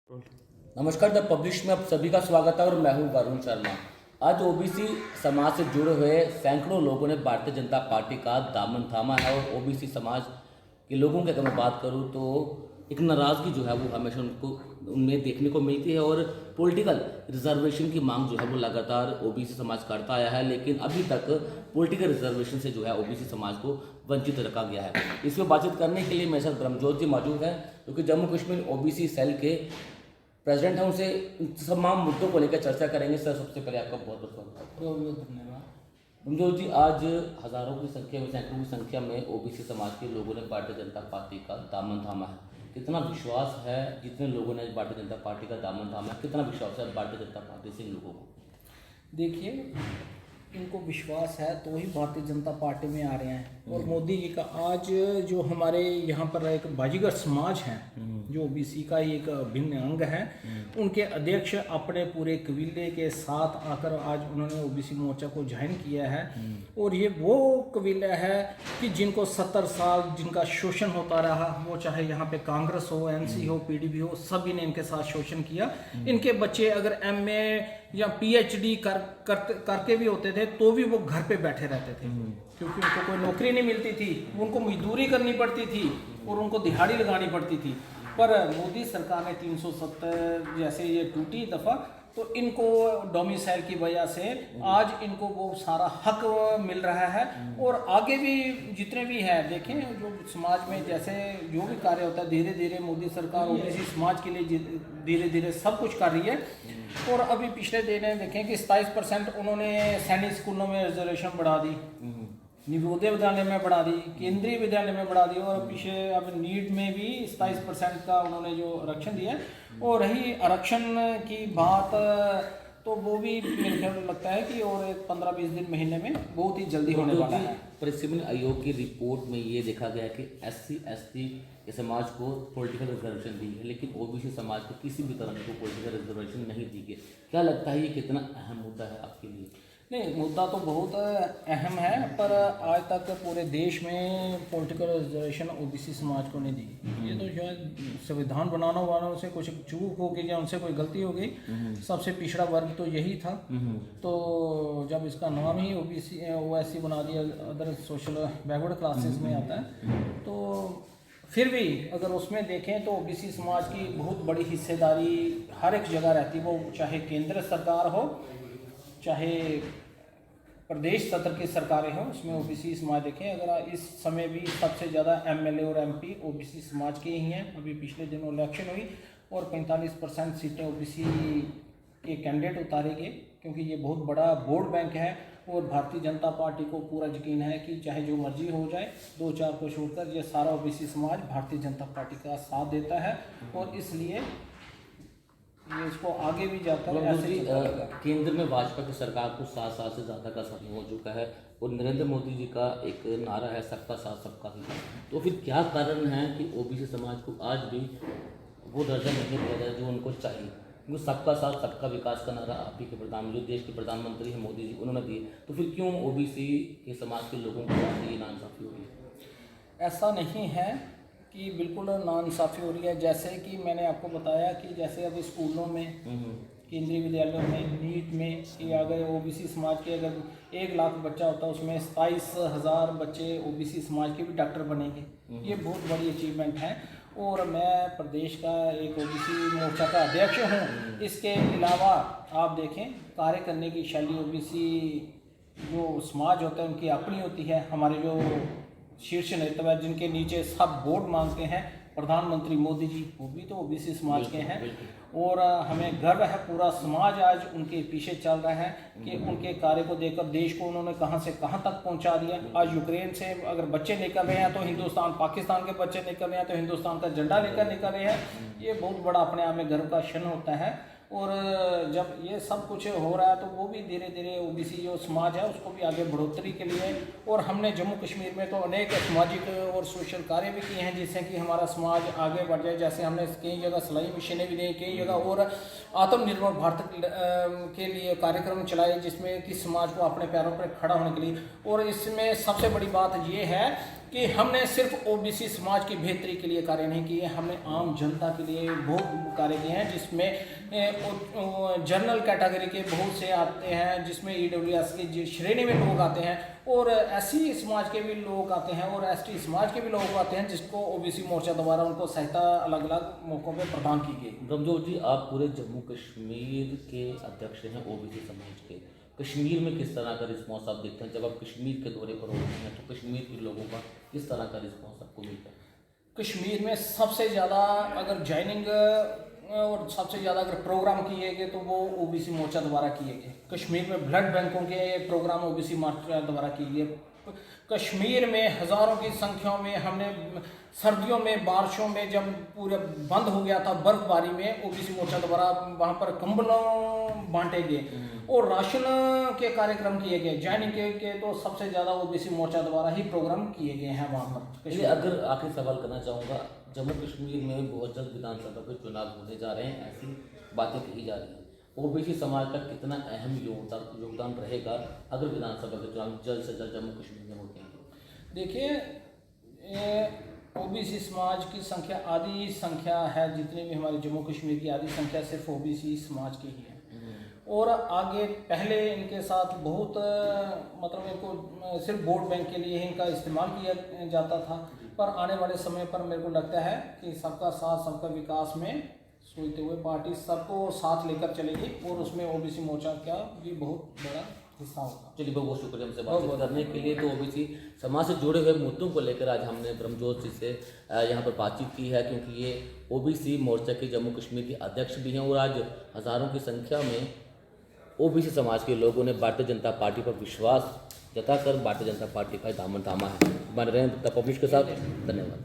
नमस्कार, the publish में आप सभी का स्वागत है और मैं हूं वरुण शर्मा। आज ओबीसी समाज से जुड़े हुए सैकड़ों लोगों ने भारतीय जनता पार्टी का दामन थामा है और ओबीसी समाज के लोगों की अगर मैं बात करूं तो एक नाराज़गी जो है वो हमेशा उनमें देखने को मिलती है और पॉलिटिकल रिजर्वेशन की मांग जो है वो लगातार ओबीसी समाज करता आया है, लेकिन अभी तक पॉलिटिकल रिजर्वेशन से जो है ओबीसी समाज को वंचित रखा गया है। इसमें बातचीत करने के लिए मेरे साथ ब्रह्मजोत जी मौजूद हैं, जो कि जम्मू कश्मीर ओबीसी सेल के प्रेसिडेंट है। उनसे तमाम मुद्दों को लेकर चर्चा करेंगे। सर, सबसे पहले आपका बहुत बहुत स्वागत है। बहुत बहुत धन्यवाद। मंजोर जी, आज हज़ारों की संख्या में, सैकड़ों की संख्या में ओबीसी समाज के लोगों ने भारतीय जनता पार्टी का दामन थामा है। कितना विश्वास है, जितने लोगों ने भारतीय जनता पार्टी का दामन थामा है, कितना विश्वास है भारतीय जनता पार्टी से इन लोगों को? देखिए, इनको विश्वास है तो ही भारतीय जनता पार्टी में आ रहे हैं। और मोदी जी का आज जो हमारे यहाँ पर एक बाजीगर समाज है, जो ओबीसी का ही एक भिन्न अंग है, उनके अध्यक्ष अपने पूरे कबीले के साथ आकर आज उन्होंने ओबीसी मोर्चा को ज्वाइन किया है। और ये वो कबीला है कि जिनको 70 साल जिनका शोषण होता रहा, वो चाहे यहाँ पे कांग्रेस हो, एनसी हो, पीडीपी हो, सभी ने इनके साथ शोषण किया। इनके बच्चे अगर एमए या पीएचडी करके भी होते थे तो भी वो घर पे बैठे रहते थे, क्योंकि उनको कोई नौकरी नहीं मिलती थी, उनको मजदूरी करनी पड़ती थी और उनको दिहाड़ी लगानी पड़ती थी। पर मोदी सरकार ने 370 जैसे ये टूटी दफ़ा, तो इनको डोमिसाइल की वजह से आज इनको वो सारा हक मिल रहा है। और आगे भी जितने भी हैं, देखें जो समाज में जैसे जो भी कार्य होता है, धीरे धीरे मोदी सरकार ओबीसी समाज के लिए धीरे धीरे सब कुछ कर रही है। और अभी पिछले दिन देखें कि 27% उन्होंने सैनिक स्कूलों में रिजर्वेशन बढ़ा दी, नवोदय विद्यालय में बढ़ा दी, केंद्रीय विद्यालय में बढ़ा दी, और पीछे अब नीट में भी 27% का उन्होंने जो आरक्षण दिया। और रही आरक्षण की बात, तो वो भी मेरे ख्याल में लगता है कि और 15-20 दिन महीने में बहुत ही जल्दी होने वाला है। परिसीमन आयोग की रिपोर्ट में ये देखा गया कि एससी एसटी के समाज को पॉलिटिकल रिजर्वेशन दी है, लेकिन ओबीसी समाज को किसी भी तरह को पॉलिटिकल रिजर्वेशन नहीं दी गई। क्या लगता है ये कितना अहम मुद्दा है आपके लिए? नहीं, मुद्दा तो बहुत अहम है, पर आज तक पूरे देश में पॉलिटिकल रिजर्वेशन ओबीसी समाज को नहीं दी। ये तो शायद संविधान बनाने वालों से कुछ चूक हो गई या उनसे कोई गलती हो गई। सबसे पिछड़ा वर्ग तो यही था, तो जब इसका नाम ही ओबीसी ओएससी बना दिया, अदर सोशल बैकवर्ड क्लासेस में आता है, तो फिर भी अगर उसमें देखें तो ओबीसी समाज की बहुत बड़ी हिस्सेदारी हर एक जगह रहती है, वो चाहे केंद्र सरकार हो चाहे प्रदेश स्तर की सरकारें हों, उसमें ओबीसी समाज देखें। अगर इस समय भी सबसे ज़्यादा एमएलए और एमपी ओबीसी समाज के ही हैं। अभी पिछले दिनों इलेक्शन हुई और 45% सीटें ओबीसी के कैंडिडेट उतारे गए, क्योंकि ये बहुत बड़ा वोट बैंक है। और भारतीय जनता पार्टी को पूरा यकीन है कि चाहे जो मर्जी हो जाए, 2-4 को छोड़कर ये सारा ओबीसी समाज भारतीय जनता पार्टी का साथ देता है, और इसलिए ये इसको आगे भी जाकर ऐसे केंद्र में भाजपा की सरकार को 7 साल से ज़्यादा का समय हो चुका है और नरेंद्र मोदी जी का एक नारा है सबका साथ सबका विकास। तो फिर क्या कारण है कि ओबीसी समाज को आज भी वो दर्जा नहीं दिया जाए जो उनको चाहिए? क्योंकि सबका साथ सबका विकास का नारा आप ही के जो देश के प्रधानमंत्री हैं मोदी जी, उन्होंने दिए, तो फिर क्यों ओबीसी के समाज के लोगों को ये नाइंसाफी हो रही है? ऐसा नहीं है कि बिल्कुल नाइंसाफ़ी हो रही है। जैसे कि मैंने आपको बताया कि जैसे अभी स्कूलों में, केंद्रीय विद्यालयों में, नीट में, कि अगर ओबीसी समाज के अगर 1 लाख बच्चा होता है, उसमें 27,000 बच्चे ओबीसी समाज के भी डॉक्टर बनेंगे। ये बहुत बड़ी अचीवमेंट है। और मैं प्रदेश का एक ओबीसी मोर्चा का अध्यक्ष हूँ। इसके अलावा आप देखें, कार्य करने की शैली ओबीसी जो समाज होता है उनकी अपनी होती है। हमारे जो शीर्ष नेता है जिनके नीचे सब वोट मांगते हैं, प्रधानमंत्री मोदी जी, वो भी तो ओबीसी समाज के हैं। और हमें गर्व है, पूरा समाज आज उनके पीछे चल रहा है कि उनके कार्य को देखकर देश को उन्होंने कहां से कहां तक पहुंचा दिया। आज यूक्रेन से अगर बच्चे निकल रहे हैं तो हिंदुस्तान, पाकिस्तान के बच्चे निकल रहे हैं तो हिंदुस्तान का झंडा लेकर निकल रहे हैं। ये बहुत बड़ा अपने आप में गर्व का क्षण होता है। और जब ये सब कुछ हो रहा है तो वो भी धीरे धीरे ओबीसी जो समाज है उसको भी आगे बढ़ोतरी के लिए, और हमने जम्मू कश्मीर में तो अनेक सामाजिक और सोशल कार्य भी किए हैं जिससे कि हमारा समाज आगे बढ़ जाए। जैसे हमने कई जगह सिलाई मशीनें भी दी, कई जगह और आत्मनिर्भर भारत के लिए कार्यक्रम चलाए जिसमें कि समाज को अपने पैरों पर खड़ा होने के लिए। और इसमें सबसे बड़ी बात ये है कि हमने सिर्फ ओबीसी समाज की बेहतरी के लिए कार्य नहीं किए, हमने आम जनता के लिए बहुत कार्य किए हैं, जिसमें जनरल कैटेगरी के बहुत से आते हैं, जिसमें ईडब्ल्यूएस की श्रेणी में लोग आते हैं, और एससी समाज के भी लोग आते हैं, और एसटी समाज के भी लोग आते हैं, जिसको ओबीसी मोर्चा द्वारा उनको सहायता अलग अलग मौक़ों पर प्रदान की गई। रमजोत जी, आप पूरे जम्मू कश्मीर के अध्यक्ष हैं ओबीसी समाज के। कश्मीर में किस तरह का रिस्पॉन्स आप देखते हैं? जब आप कश्मीर के दौरे पर होते हैं तो कश्मीर के लोगों का किस तरह का रिस्पॉन्स आपको मिलता है? कश्मीर में सबसे ज़्यादा अगर ज्वाइनिंग और सबसे ज़्यादा अगर प्रोग्राम किए गए तो वो ओबीसी मोर्चा द्वारा किए गए। कश्मीर में ब्लड बैंकों के प्रोग्राम ओबीसी मोर्चा द्वारा किए गए। कश्मीर में हज़ारों की संख्या में हमने सर्दियों में, बारिशों में, जब पूरे बंद हो गया था बर्फबारी में, ओबीसी मोर्चा द्वारा वहाँ पर कंबलों बांटे गए और राशन के कार्यक्रम किए गए। ज्वाइनिंग के तो सबसे ज़्यादा ओबीसी मोर्चा द्वारा ही प्रोग्राम किए गए हैं वहाँ पर। चलिए, अगर आखिरी सवाल करना चाहूँगा, जम्मू कश्मीर में बहुत जल्द विधानसभा के चुनाव होने जा रहे हैं, ऐसी बातें कही जा रही हैं। ओबीसी समाज का कितना अहम योगदान रहेगा अगर विधानसभा के चुनाव जल्द से जल्द जम्मू कश्मीर में होते हैं? देखिए, ओबीसी समाज की संख्या आधी संख्या है, जितनी भी हमारे जम्मू कश्मीर की आधी संख्या सिर्फ ओबीसी समाज की ही है। और आगे पहले इनके साथ बहुत मतलब इनको सिर्फ वोट बैंक के लिए ही इनका इस्तेमाल किया जाता था, पर आने वाले समय पर मेरे को लगता है कि सबका साथ सबका विकास में सोचते हुए पार्टी सबको साथ लेकर चलेगी और उसमें ओबीसी मोर्चा का भी बहुत बड़ा हिस्सा होगा। चलिए, बहुत बहुत शुक्रिया हमसे बातचीत करने के लिए। तो ओबीसी समाज से जुड़े हुए मुद्दों को लेकर आज हमने ब्रह्मजोत जी से यहाँ पर बातचीत की है, क्योंकि ये ओबीसी मोर्चा के जम्मू कश्मीर के अध्यक्ष भी हैं और आज हज़ारों की संख्या में ओबीसी समाज के लोगों ने भारतीय जनता पार्टी पर विश्वास जताकर भारतीय जनता पार्टी का दामन थामा है। बन रहे हैं द पब्लिश के साथ। धन्यवाद।